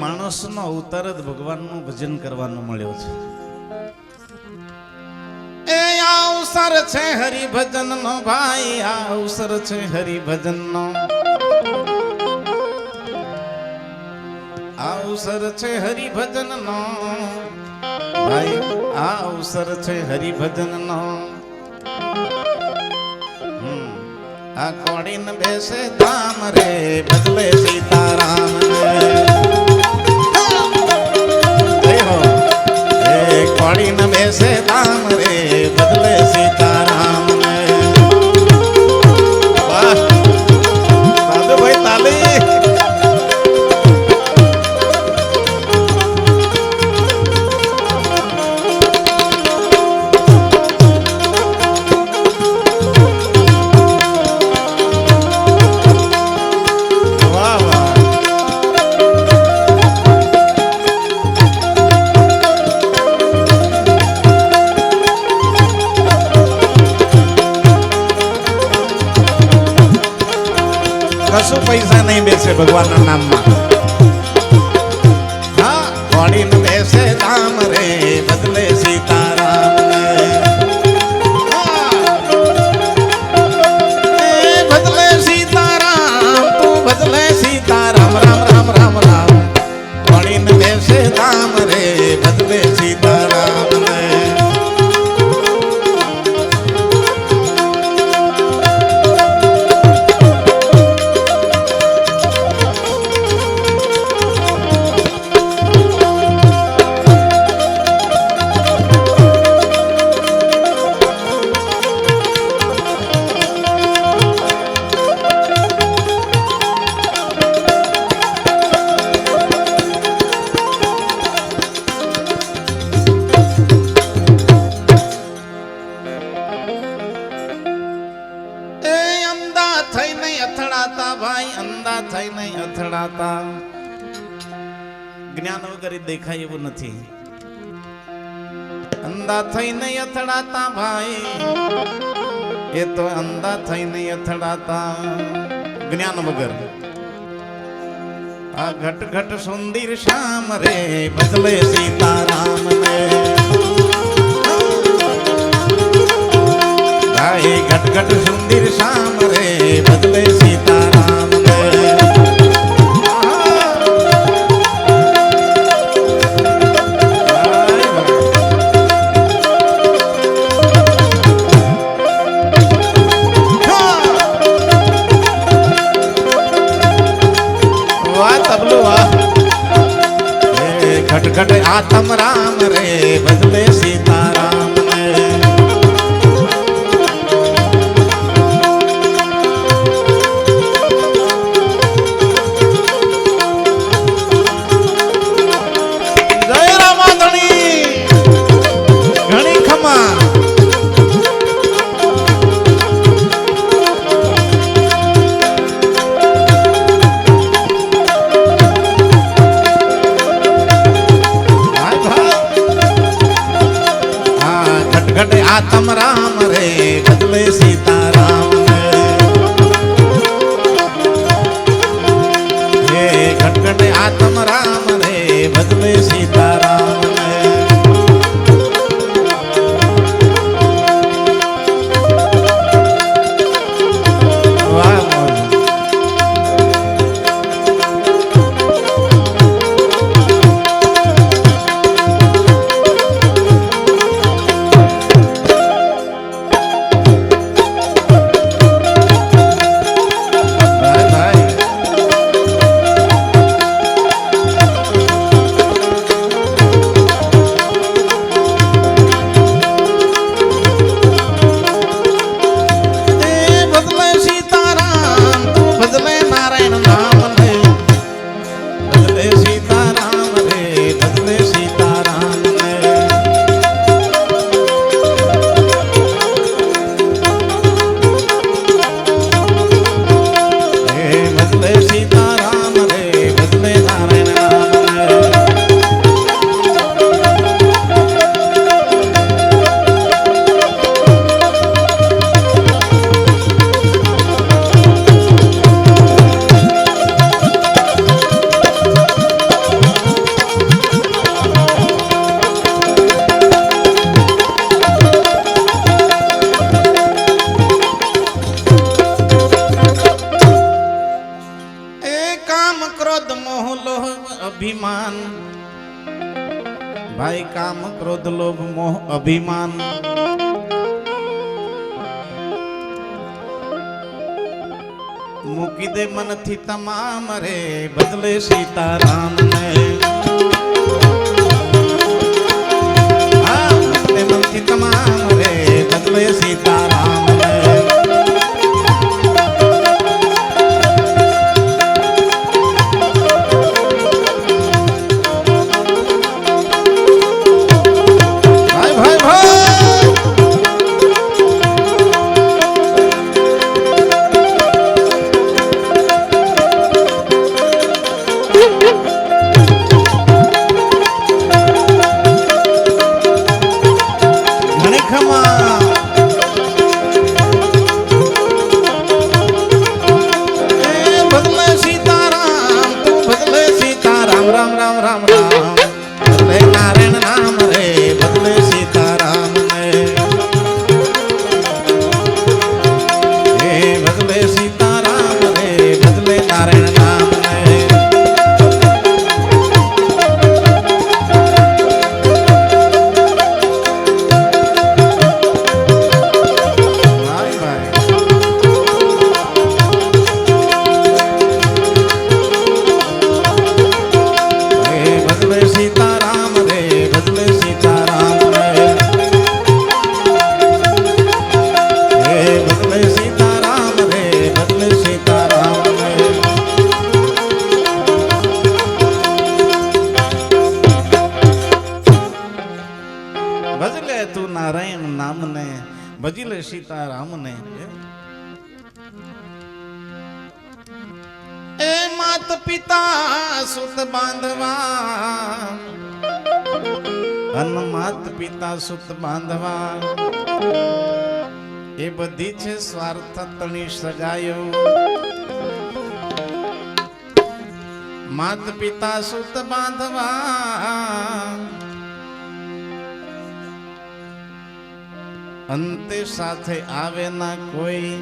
માણસનો અવતાર જ ભગવાનનું ભજન કરવાનો મળ્યો છે. એ અવસર છે હરિભજનનો ભાઈ, આ અવસર છે હરિભજનનો, અવસર છે હરિભજનનો ભાઈ, આ અવસર છે હરિભજનનો. આ કોડીને બેસે ધામ રે બદલે સીતારામ રે, કોડીને બેસે ધામ રે બદલે સીતારામ રે. વાહ દાદુભાઈ તાલી. કશું પૈસા નહીં બેસે ભગવાનના નામમાં. હા કોડીને બેસે ધામ રે બદલે સીતારામ રે, બદલે સીતારામ તું બદલે સીતારામ રામ રામ રામ રામ. કોડીને બેસે ધામ રે બદલે સીતારામ રે. થઈ નહીં અથડાતા ભાઈ, અંધા થઈ નહીં અથડાતા. જ્ઞાન વગર દેખાય એવું નથી. અંધા થઈ નહીં અથડાતા ભાઈ, એ તો અંધા થઈ નહીં અથડાતા જ્ઞાન વગર. આ ઘટ ઘટ સુંદર શ્યામ રે બદલે સીતારામ ને. ભાઈ ઘટ ઘટ સુંદર શ્યામ રે બદલે સીતારામ ને. घट घट आत्म राम रे बदले सीताराम ने. जय रामाधणी घणी खमा. घट आत्म राम रे बदले सीताराम ने. हे घट घट आत्म राम रे बदले सीताराम ने. वाह अभिमान. भाई काम क्रोध लोभ मोह अभिमान. મૂકી દે મનથી તમામ રે બદલે સીતારામ ને. હા મૂકી દે મનથી તમામ રે બદલે સીતારામ ને. राम राम राम राम बदले नारायण नाम रे बदले सीताराम ने. हे बदले सीताराम रे बदले नारायण नाम ने. भाई भाई बदले सीताराम रे बदले सीताराम रे. हे बदले सीताराम रे बदले सीताराम रे. भजले तू नारायण नाम ने, भजले सीताराम ने. માત પિતા સુત બાંધવા, અન માત પિતા સુત બાંધવા, એ બધી છે સ્વાર્થ તણી સગાયો. માત પિતા સુત બાંધવા, અંતે સાથે આવે ના કોઈ,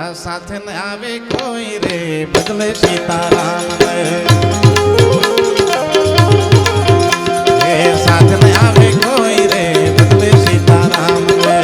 આ સાથે ન આવે કોઈ રે, બદલે સીતારામ રે. એ સાથે ન આવે કોઈ રે, બદલે સીતારામ રે.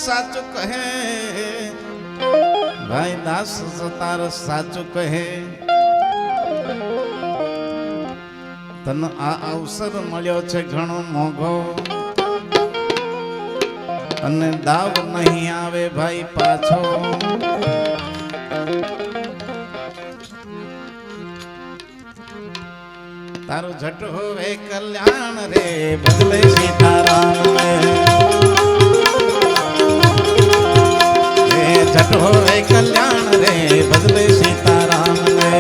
સાચું કહે ભાઈ, દાસ તાર સાચું કહે. તને આ અવસર મળ્યો છે ઘણો મોઘો, અને દાવ નહીં આવે ભાઈ પાછો. તારું જટ હોવે કલ્યાણ રે, બદલે સીતારામ રે. જટ હોવે કલ્યાણ રે, બદલે સીતારામ રે.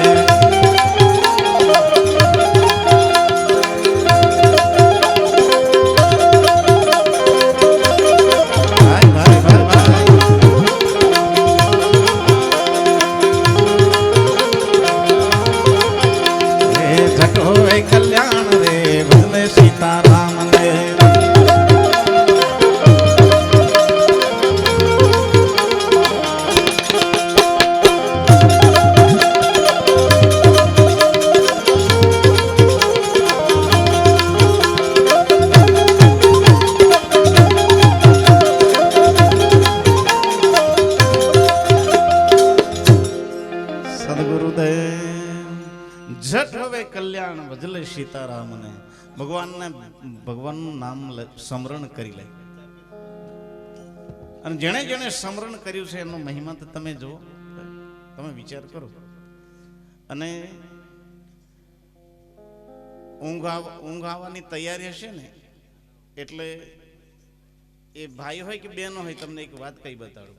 જટ હોવે કલ્યાણ રે, બદલે સીતારામ રે. જટ હવે કલ્યાણ ભજલે સીતારામ ને. ભગવાનનું નામ સ્મરણ કરી લે, અને જેણે જેણે સ્મરણ કર્યું છે એનો મહિમા તો તમે જુઓ, તમે વિચાર કરો. અને ઊંઘ આવવાની તૈયારી હશે ને, એટલે એ ભાઈ હોય કે બહેનો હોય, તમને એક વાત કઈ બતાડું.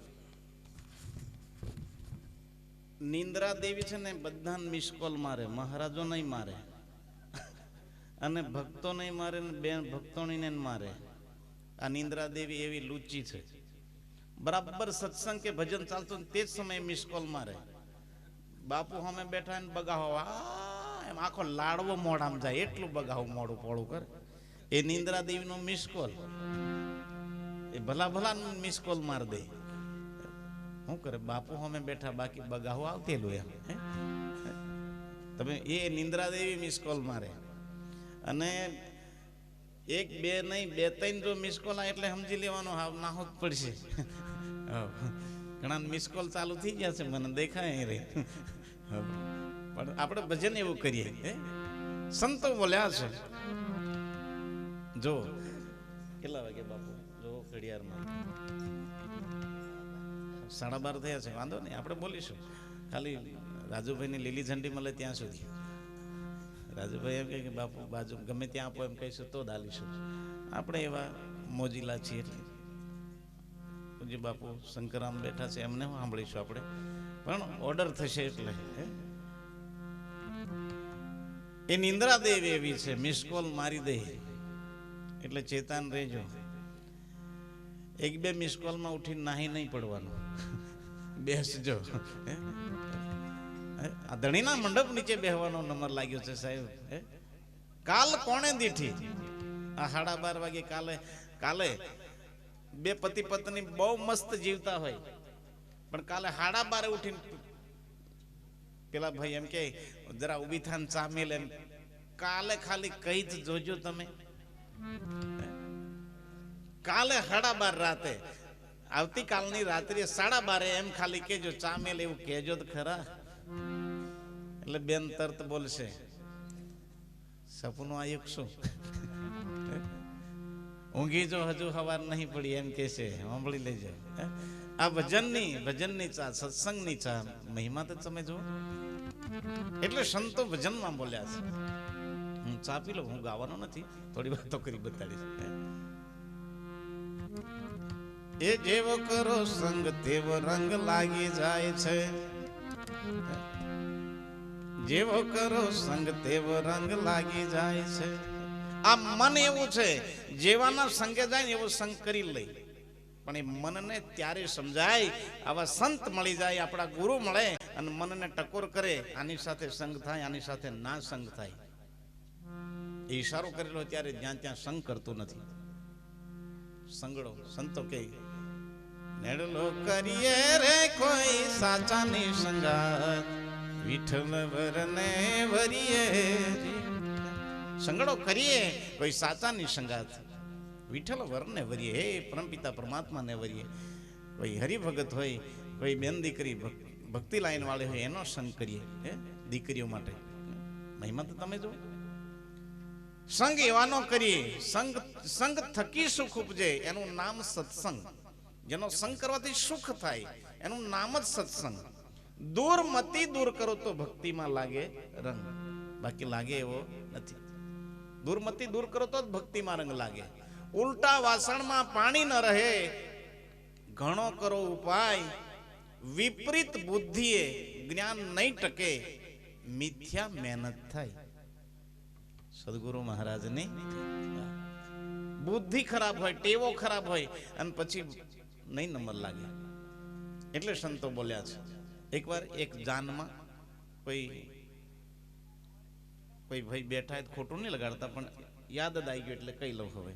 નિંદ્રા દેવી છે ને બધાને મિસકોલ મારે, મહારાજો નહીં મારે, અને ભક્તો નહીં મારે, ને બેન ભક્તોને મારે. આ નિંદ્રા દેવી એવી લુચ્ચી છે. બરાબર સત્સંગ કે ભજન ચાલતું તે જ સમયે મિસકોલ મારે. બાપુ સામે બેઠા ને બગાવો, એમ આખો લાડવો મોઢામાં જાય એટલું બગાવું મોડું પોળું કરે. એ નિંદ્રા દેવી નો મિસકોલ, એ ભલા ભલા મિસકોલ માર દે. શું કરે બાપુ અમે બેઠા, બાકી બગાવું આવતેલું એમ. તમે એ નિંદ્રા દેવી મિસકોલ મારે, અને એક બે નહીં, બે ત્રણ જો મિસ કોલ એટલે સમજી લેવાનું હાવ નાહો જ પડશે. ઘણા મિસ કોલ ચાલુ થઈ ગયા છે, મને દેખાય રે. પણ આપણે ભજન એવું કરીએ. સંતો બોલ્યા છે, જો કેટલા વાગે બાપુ, જો ઘડિયાળમાં 12:30 થયા છે. વાંધો નહીં, આપણે બોલીશું. ખાલી રાજુભાઈની લીલી ઝંડી મળે ત્યાં સુધી. રાજુભાઈ એમ કહે કે બાપુ બાજુ ગમે ત્યાં આપો એમ કહીશું તો દાલીશું. આપણે એવા મોજીલા છીએ એટલે પૂજ્ય બાપુ શંકરામ બેઠા છે એમને સાંભળીશું આપણે, પણ ઓર્ડર થશે એટલે. એ નિંદ્રા દેવ એવી છે, મિસ કોલ મારી દે એટલે ચેતન રહેજો. એક બે મિસ કોલમાં ઉઠીને નાહી નહીં પડવાનું, બેસજો. આ ધણીના મંડપ નીચે બેહવાનો નંબર લાગ્યો છે સાહેબ. કાલ કોણે દીઠી આ 12:30 વાગે કાલે બે પતિ પત્ની બહુ મસ્ત જીવતા હોય, પણ કાલે 12:30 ઉઠીને પેલા ભાઈ એમ કે જરા ઉભી થાને ચા મેલ એમ. કાલે ખાલી કઈ જ જોજો તમે, કાલે 12:30 રાતે, આવતીકાલની રાત્રે 12:30 એમ ખાલી કેજો ચા મેલ, એવું કેજો તો ખરા. એટલે બેન તરત બોલશે સપનું આયુક શું, ઊંઘી જો હજુ સવાર નહીં પડી એમ કે છે. સાંભળી લેજો, આ ભજનની ચા, સત્સંગની ચા મહિમા તો તમે જુઓ. એટલે સંતો ભજનમાં બોલ્યા છે. હું ચા પી લઉં, હું ગાવાનો નથી, થોડી વાતો કરી બતાડીશ. એ જેવો કરો સંગ તેવો રંગ લાગી જાય છે, જેવો કરો સંગ તેવો રંગ લાગી જાય છે. આ મન એવું છે, જેવાના સંગે જાય ને એવો સંગ કરી લઈ. પણ એ મનને ત્યારે સમજાય આવા સંત મળી જાય, આપણા ગુરુ મળે અને મનને ટકોર કરે, આની સાથે સંગ થાય, આની સાથે ના સંગ થાય. એ ઈશારો કરેલો ત્યારે જ્યાં ત્યાં સંગ કરતું નથી. સંગડો સંતો કે નેડલો કરીએ રે કોઈ સાચાની સંગાત, વિઠ્ઠલ વરને વરીએ. સંગડો કરીએ કોઈ સાચાની સંગાત, વિઠ્ઠલ વરને વરીએ. હે પરમપિતા પરમાત્માને વરીએ. કોઈ હરિભગત હોય, કોઈ બેન દીકરી ભક્તિ લાઈન વાળી હોય, એનો સંગ કરીએ. હે દીકરીઓ માટે મહિમા તો તમે જો. સંગ એવાનો કરીએ, સંગ થકી સુખ ઉપજે, એનું નામ સત્સંગ. જેનો સંગ કરવાથી સુખ થાય એનું નામ જ સત્સંગ. દૂરમતી દૂર કરો તો ભક્તિમાં લાગે રંગ, બાકી લાગે એવો નથી. દૂરમતી દૂર કરો તો જ ભક્તિમાં રંગ લાગે. ઉલટા વાસણમાં પાણી ન રહે, ઘણો કરો ઉપાય, વિપરીત બુદ્ધિએ જ્ઞાન નહીં ટકે, મિથ્યા મહેનત થાય. સદગુરુ મહારાજની બુદ્ધિ ખરાબ હોય, ટેવો ખરાબ હોય અને પછી નહીં નંબર લાગે. એટલે સંતો બોલ્યા છે. એકવાર એક જાનમાં કોઈ ભાઈ બેઠા, ખોટું નહીં લગાડતા પણ યાદ જ આવી ગયું એટલે કઈ લઉં. હવે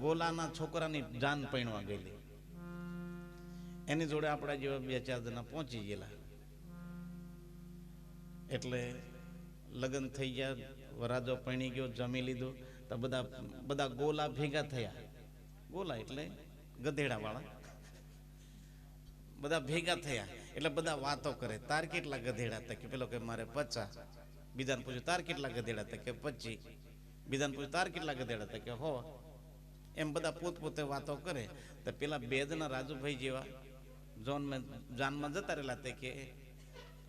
ગોલાના છોકરાની જાન પૈણવા ગયેલી, એની જોડે આપણા જેવા 2-4 જણા પહોંચી ગયેલા. એટલે લગ્ન થઈ ગયા, વરાજો પૈણી ગયો, જમી લીધું તો બધા ગોલા ભેગા થયા. ગોલા એટલે ગધેડા વાળા બધા ભેગા થયા. એટલે બધા વાતો કરે, તાર કેટલા ગધેડા? તો કે પેલો કે મારે 50. બીજાને પૂછ્યું તાર કેટલા ગધેડા? તો કે 25. બીજાને પૂછ્યું તાર કેટલા ગધેડા? તો કે 100. એમ બધા પોતપોતે વાતો કરે. તો પેલા 2 જણા રાજુભાઈ જેવા જાનમાં જતા રહેલા. તે કે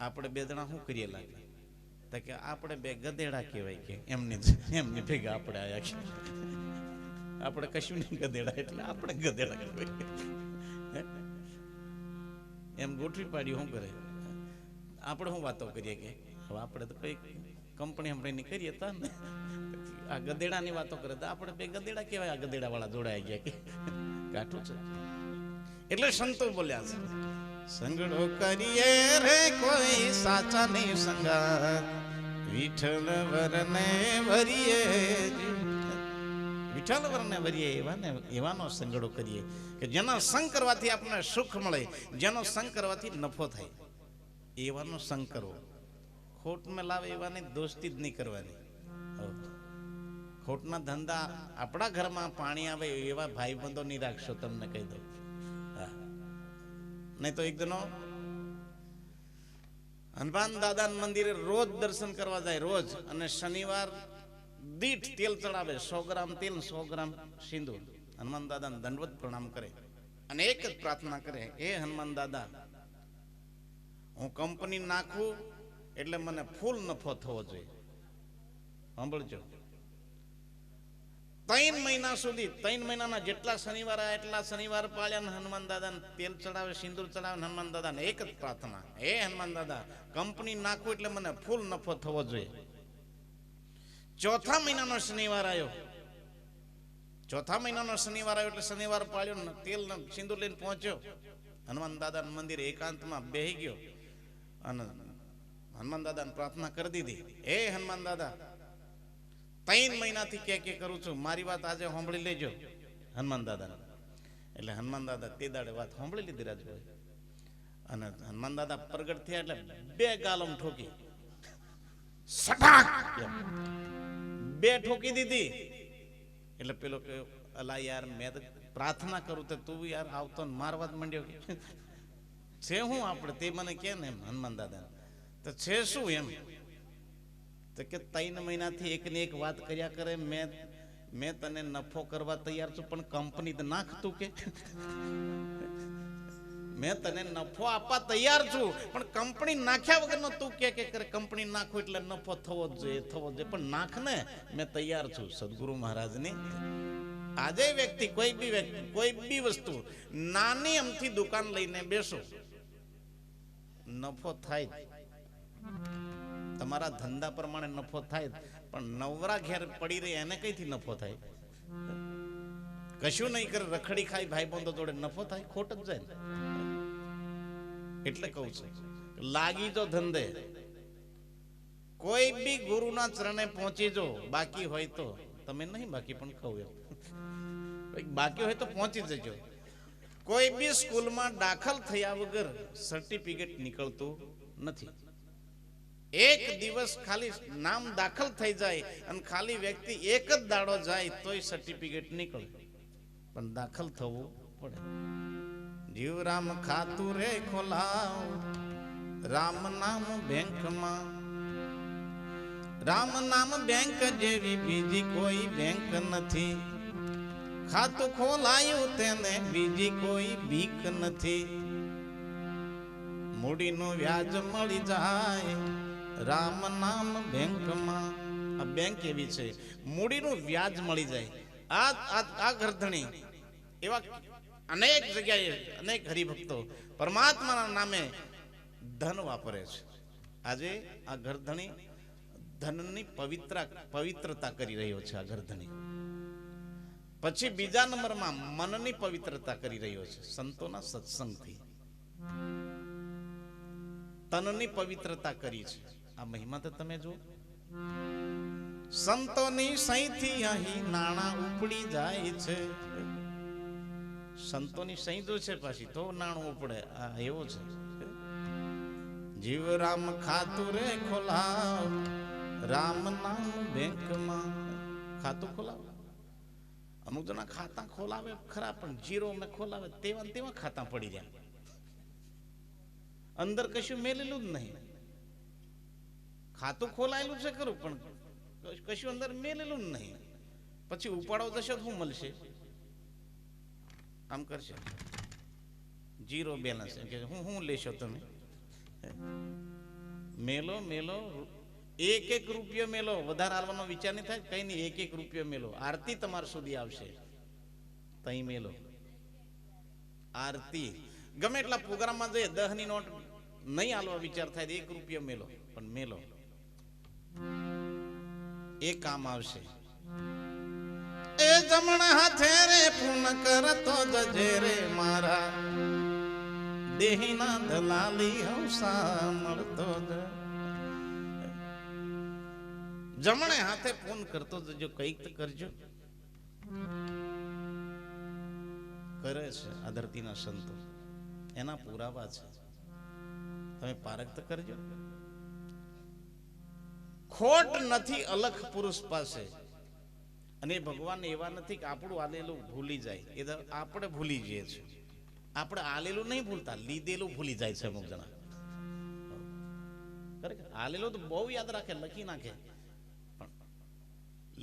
આપણે 2 જણા શું કરીએ લાગે? તો કે આપણે 2 ગધેડા કહેવાય. કે એમની ભેગા આપણે આયા કે આપણે કશું નહીં ગધેડા, એટલે આપણે ગધેડા કહેવાય. એમ ગોઠવી પાડ્યું. શું કરે? આપણે શું વાતો કરીએ કે હવે આપણે તો કઈ કંપની હમણાં કરીએ તા ને, આ ગધેડાની વાતો કરે તો આપણે 2 ગધેડા કહેવાય. આ ગધેડા વાળા જોડાઈ ગયા કે કાઠું છે. એટલે સંતો બોલ્યા છે, સંગડો કરીએ રે કોઈ સાચા ની સંગાત, વિઠ્ઠલ વરને વરીએ. વિઠ્ઠલ વરને વરીએ એવાનો સંગડો કરીએ કે જેનો સંગ કરવાથી આપણને સુખ મળે, જેનો સંગ કરવાથી નફો થાય, એવાનો સંગ કરવો. ખોટ માં લાવે એવાની દોસ્તી જ નહીં કરવાની. ખોટના ધંધા આપણા ઘરમાં પાણી આવે એવા ભાઈબંધો નહીં રાખશો, તમને કહી દઉં. હા, નહીં તો એક દિનો હનુમાન દાદા મંદિરે રોજ દર્શન કરવા જાય, રોજ. અને શનિવાર દીઠ તેલ ચડાવે, 100 ગ્રામ તેલ, 100 ગ્રામ સિંદૂર. હનુમાન દાદાને દંડવત પ્રણામ કરે અને એક જ પ્રાર્થના કરે, હે હનુમાન દાદા, હું કંપની નાખું એટલે મને ફૂલ નફો થવો જોઈએ. સાંભળજો, 3 મહિના સુધી, 3 મહિનાના જેટલા શનિવાર આવ્યા એટલા શનિવાર પાળ્યા. હનુમાન દાદાને તેલ ચડાવે, સિંદૂર ચડાવે. હનુમાન દાદાને એક જ પ્રાર્થના, હે હનુમાન દાદા, કંપની નાખું એટલે મને ફૂલ નફો થવો જોઈએ. 4થા મહિનાનો શનિવાર આવ્યો, 4થા મહિનાનો શનિવાર આવ્યો એટલે શનિવાર પાળ્યો, તેલ સિંદૂર લઈને પહોંચ્યો હનુમાન દાદાના મંદિરે, એકાંતમાં બેહી ગયો અને હનુમાન દાદાને પ્રાર્થના કરી દીધી, હે હનુમાન દાદા, 3 મહિનાથી કે કરું છું, મારી વાત આજે સાંભળી લેજો હનુમાન દાદા. એટલે હનુમાન દાદા તે દાડે વાત સાંભળી લીધી રાજભાઈ. અને હનુમાન દાદા પ્રગટ થયા એટલે 2 ગાલમ ઠોકી, સટાક 2 ઠોકી દીધી. એટલે પેલો કે અલા યાર, મેં તો પ્રાર્થના કરું તો તું યાર આવતો ને મારવા જ માંડ્યો. છે હું આપણે, તે મને કે ને એમ હનુમાન દાદા તો છે શું એમ, તો કે 3 મહિનાથી એકની એક વાત કર્યા કરે, મેં તને નફો કરવા તૈયાર છું, પણ કંપની તો નાખતું કે મેં તને નફો આપવા તૈયાર છું, પણ કંપની નાખ્યા વગરનો તું કે કરે કંપની નાખો એટલે નફો થવો જ જોઈએ, પણ નાખ ને, મેં તૈયાર છું. સદગુરુ મહારાજની આજે વ્યક્તિ, કોઈ બી વસ્તુ, નાની અમથી દુકાન લઈને બેસો, નફો થાય, તમારા ધંધા પ્રમાણે નફો થાય, પણ નવરા ઘેર પડી રહી એને કઈથી નફો થાય? કશું નહીં કરે, રખડી ખાઈ ભાઈબંધો જોડે નફો થાય? ખોટ જ જાય ને. એટલે કહું છું, લાગી જો ધંધે, કોઈ બી ગુરુના ચરણે પહોંચી જો. બાકી હોય તો, તમે નહીં બાકી પણ કહું એમ, બાકી હોય તો પહોંચી જજો. કોઈ બી સ્કૂલમાં દાખલ થયા વગર સર્ટિફિકેટ નીકળતું નથી. એક દિવસ ખાલી નામ દાખલ થઈ જાય અને ખાલી વ્યક્તિ એક જ દાડો જાય તોય સર્ટિફિકેટ નીકળે, પણ દાખલ થવું પડે. જીવ રામ ખાતું રે ખોલાવ, રામ નામ બેંકમાં, રામ નામ બેંક જેવી બીજી કોઈ બેંક નથી. ખાતું ખોલાયું તેને બીજી કોઈ બીક નથી. મૂડીનું વ્યાજ મળી જાય રામ નામ બેંકમાં. આ બેંક એવી છે, મૂડીનું વ્યાજ મળી જાય. આ ગરધણી એવા અનેક જગ્યાએ અનેક હરિભક્તો પરમાત્માના નામે ધન વાપરે છે. આજે આ ગરધણી ધનની પવિત્રતા કરી રહ્યો છે. આ ગરધણી પછી બીજા નંબરમાં મનની પવિત્રતા કરી રહ્યો છે, સંતોના સત્સંગથી. તનની પવિત્રતા કરી છે. આ મહિમા તો તમે જુઓ, સંતોની સહીથી અહીં નાણાં ઉપડી જાય છે. સંતોની સહી જો છે પાછી તો નાણું ઉપડે. આ એવો છે. જીવ રામ ખાતું રે ખોલાવ, રામ નામ બેંકમાં. ખાતું ખોલાવ. અમુક જણા ખાતા ખોલાવે ખરા, પણ જીરો મેં ખોલાવે તેવા ખાતા પડી જાય, અંદર કશું મેલેલું જ નહીં. ખાતું ખોલાયેલું છે ખરું, પણ કશું અંદર મેલેલું જ નહીં. પછી ઉપાડો જશે તો શું મળશે? આમ કરશે, જીરો બેલેન્સ. હું લેશો તમે? મેલો એક રૂપિયો મેલો, વધારે આવવાનો વિચાર નહીં થાય. કઈ નહીં, એક રૂપિયો મેલો. આરતી તમાર સુધી આવશે, તઈ મેલો. આરતી ગમે એટલા પ્રોગ્રામમાં જઈએ, 10ની નોટ નહીં આલવા વિચાર થાય, 1 રૂપિયો મેલો, પણ મેલો, એ કામ આવશે. એ જમણા હાથે રે પૂન કરતો જજે રે મારા દેહીના દલાલી હંસા મળતો જ. જમણે હાથે પૂન કરતો જજો, કઈક તો કરજો. કરે છે આ ધરતીના સંતો, એના પુરાવા છે. તમે પારખ તો કરજો. ખોટ નથી અલખ પુરુષ પાસે, અને એ ભગવાન એવા નથી કે આપણું આલેલું ભૂલી જાય, એ તો આપણે ભૂલી જઈએ છીએ. આપણે આલેલું નહીં ભૂલતા, લીધેલું ભૂલી જાય છે અમુક જણા. આલેલું તો બહુ યાદ રાખે, લખી નાખે, પણ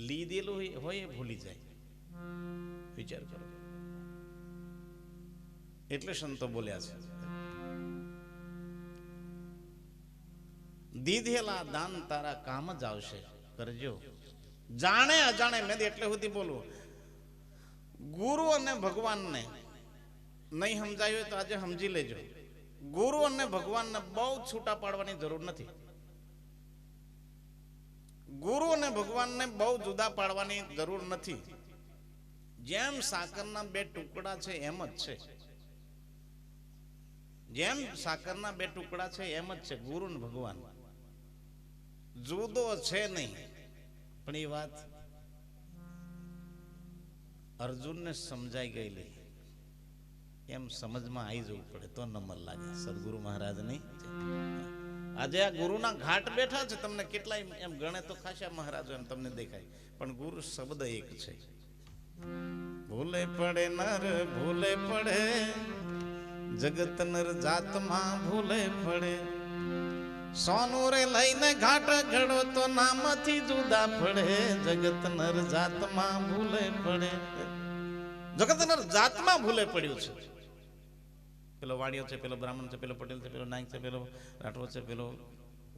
લીધેલું હોય એ ભૂલી જાય. વિચાર કરો. એટલે સંતો બોલ્યા છે, દીધેલા દાન તારા કામ જ આવશે, કરજો. જાણે અજાણે મેં એટલે સુધી બોલું, ગુરુ અને ભગવાનને નહીં સમજાયું હોય તો આજે સમજી લેજો. ગુરુ અને ભગવાનને બહુ છૂટા પાડવાની જરૂર નથી. ગુરુ અને ભગવાનને બહુ જુદા પાડવાની જરૂર નથી. જેમ સાકરના બે ટુકડા છે એમ જ છે. જેમ સાકરના બે ટુકડા છે એમ જ છે ગુરુ અને ભગવાન. જુદો છે નહીં. પણ એ વાત અર્જુનને સમજાઈ ગયેલી, એમ સમજમાં આવી જવું પડે તો નંબર લાગે. સદગુરુ મહારાજની આજે આ ગુરુના ઘાટ બેઠા છે, તમને કેટલાય એમ ગણે તો ખાસા મહારાજો એમ તમને દેખાય, પણ ગુરુ શબ્દ એક છે. ભૂલે પડે નર ભૂલે પડે, જગત નર જાતમાં ભૂલે પડે. સોનું રે લઈને ઘાટ ઘડો તો નામથી જુદા પડે, જગત નર જાતમાં ભૂલે પડે. જગત નર જાતમાં ભૂલે પડ્યું છે. પેલો વાડિયો છે, પેલો બ્રાહ્મણ છે, પેલો પટેલ છે, પેલો નાયક છે, પેલો રાઠોડ છે, પેલો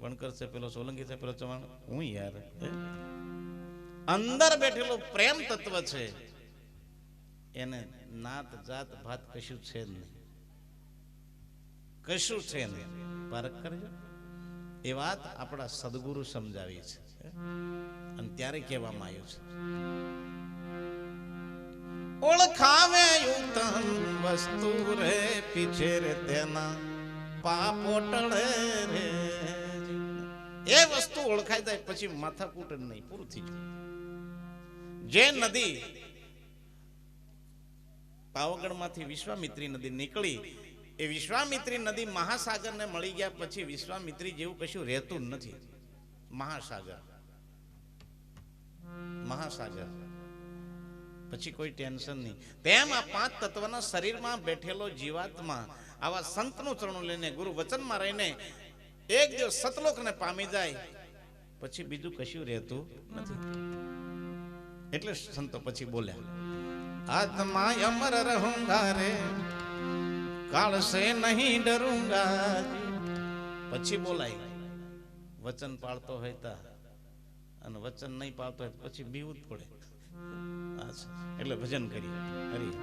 વણકર છે, પેલો સોલંકી છે, પેલો ચૌહાણ. હું યાર અંદર બેઠેલો પ્રેમ તત્વ છે, એને નાત જાત ભાત કશું છે નહીં, કશું છે નહીં. પારખ કરજો. એ વાત આપણા સદગુરુ સમજાવી છે, અને ત્યારે કહેવામાં આવ્યું છે, ઓળખાવે યુતન વસ્તુ રે પીછે રે તેના પાપો ટળે રે. એ વસ્તુ ઓળખાઈ જાય પછી માથાકૂટ નહીં, પૂરું થઈ જાય. જે નદી પાવાગઢમાંથી વિશ્વામિત્રી નદી નીકળી, એ વિશ્વામિત્રી નદી મહાસાગરને મળી ગયા પછી વિશ્વામિત્રી જેવું કશું રહેતું નથી. મહાસાગર, મહાસાગર પછી કોઈ ટેન્શન નહીં. તેમ આ પાંચ તત્વના શરીરમાં બેઠેલો જીવાત્મા આવા સંતનું ચરણું લઈને, ગુરુ વચનમાં રહીને એક દિવસ સતલોકને પામી જાય પછી બીજું કશું રહેતું નથી. એટલે સંતો પછી બોલ્યા, આત્મા અમર રહુંગા રે, કાળ સે નહીં ડરુંગા. પછી બોલાય, વચન પાળતો હોય તા, અને વચન નહીં પાળતો હોય પછી બીવું જ પડે. એટલે ભજન કરી હરી.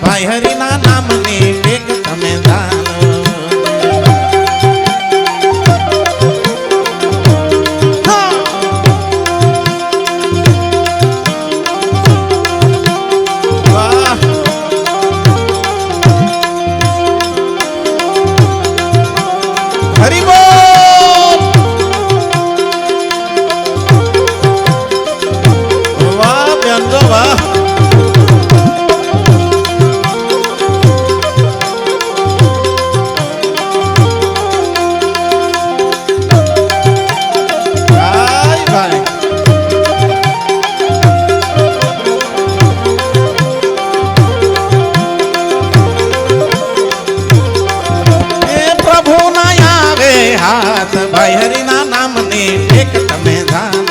ભાઈ હરિના નામની ટેક તમે ધારો ભાઈ હરિના નામની ટેક તમે ધાનો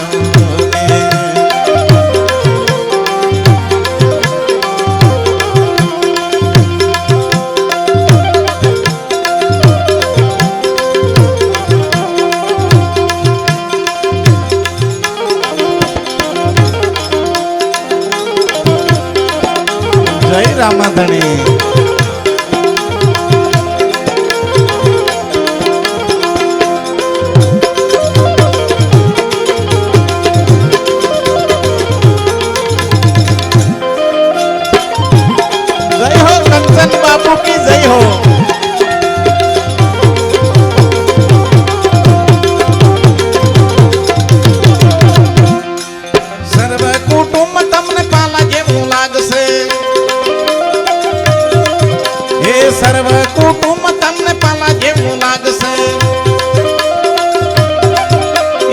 જય રામાધણી बापू की जय हो सर्व कुटुंब तमने पाला जेवू लागसे हे सर्व कुटुंब तमने पाला जेवू लागसे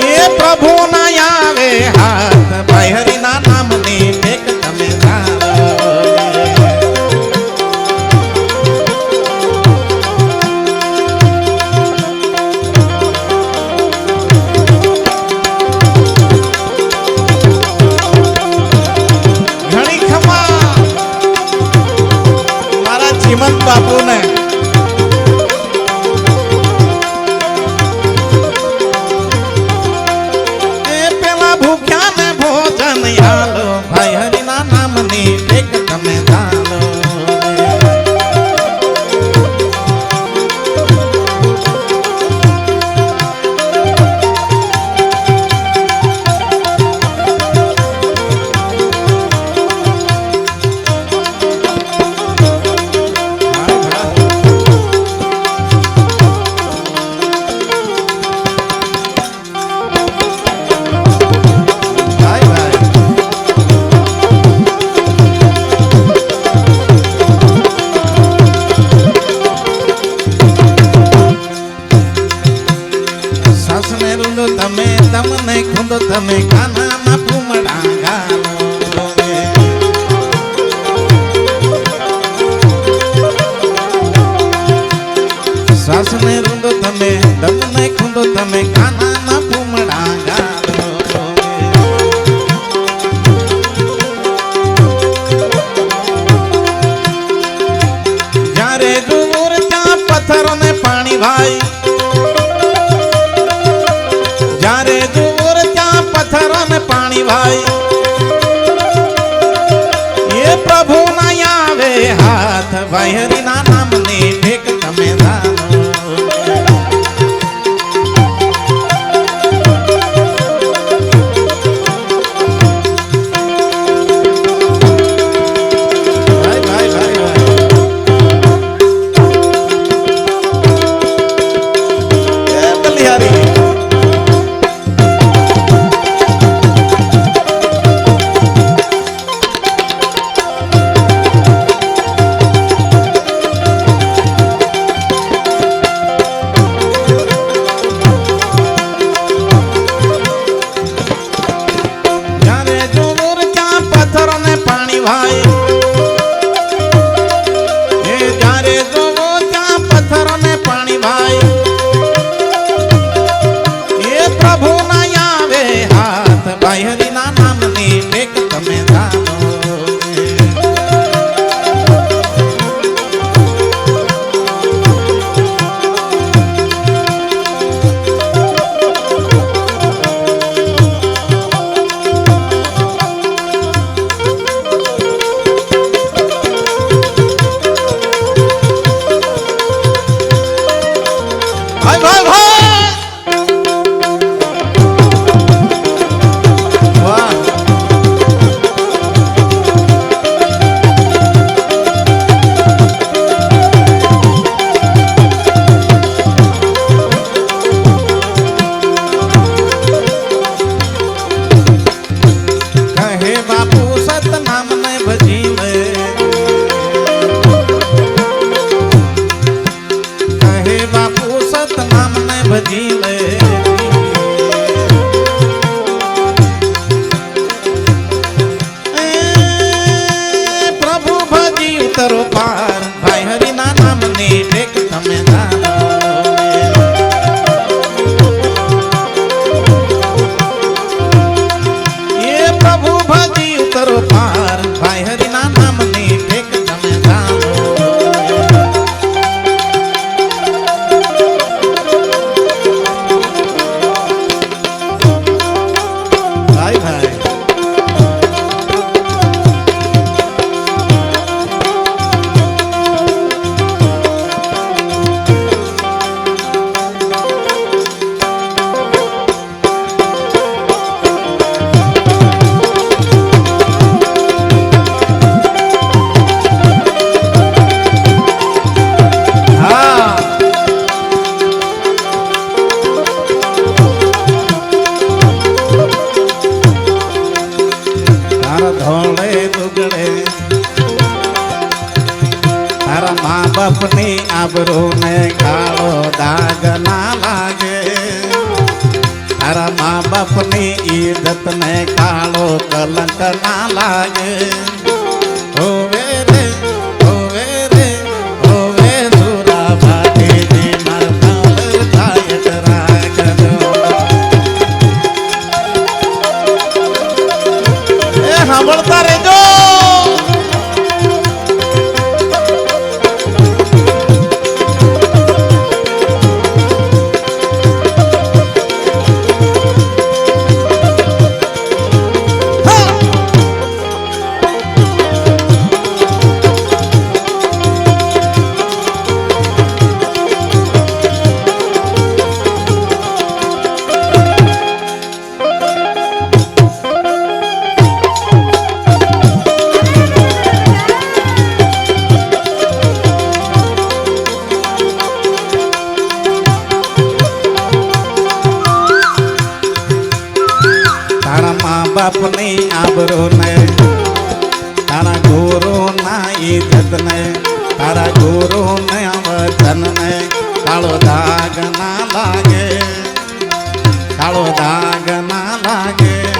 ये प्रभु ना आवे हाथ भाई हरिना नामनी टेक तमे धारो श्रीमंत बापू ने पेला भूख्या ने भोजन आलो भाई हरिना नामनी टेक तमे धालो તમે તમને ખુદ તમે કાનામાં ફૂમડા ગાલો સાસને રૂંદો તમે તમને ખુદ તમે કાનામાં ફૂમડા ગાલો જ્યારે દૂર ત્યાં પથ્થર ને પાણી ભાઈ जारे दूर क्या पत्थर में पानी भाई ये प्रभु ना आवे हाथ भाई हरिना नामनी टेक तमे धानो भाई हे जारे जो वो क्या पत्थर ने पानी भाई ये प्रभु ना आवे हाथ भाई हरिना नामनी टेक तमे धानो સતનામને ભજી લે કહે બાપુ સતનામને ભજી લે પ્રભુ ભજી ઉતરો પાર ભાઈ હરિના નામની ટેક તમે જાણો પ્રભુ ભજી ઉતરો પાર ભાઈ હરિના નામની ટેક તમે જાણો ભાઈ ભાઈ ધોળે દુગડે તારા મા બાપની આબરૂ ને કાળો દાગ ના લાગે તારા મા બાપની ઈજ્જત ને કાળો કલંક ના લાગે હોવે રે હોવે રે હોવે સુરા ભાટીજી મારા કાળ થાય રાખજો સાંભળતા રહેજો બાપની આબરૂ ને તારા ગુરુ ના ઈજ્જત ને તારા ગુરુ ને વચન ને કાળો દાગ ના લાગે કાળો દાગ ના લાગે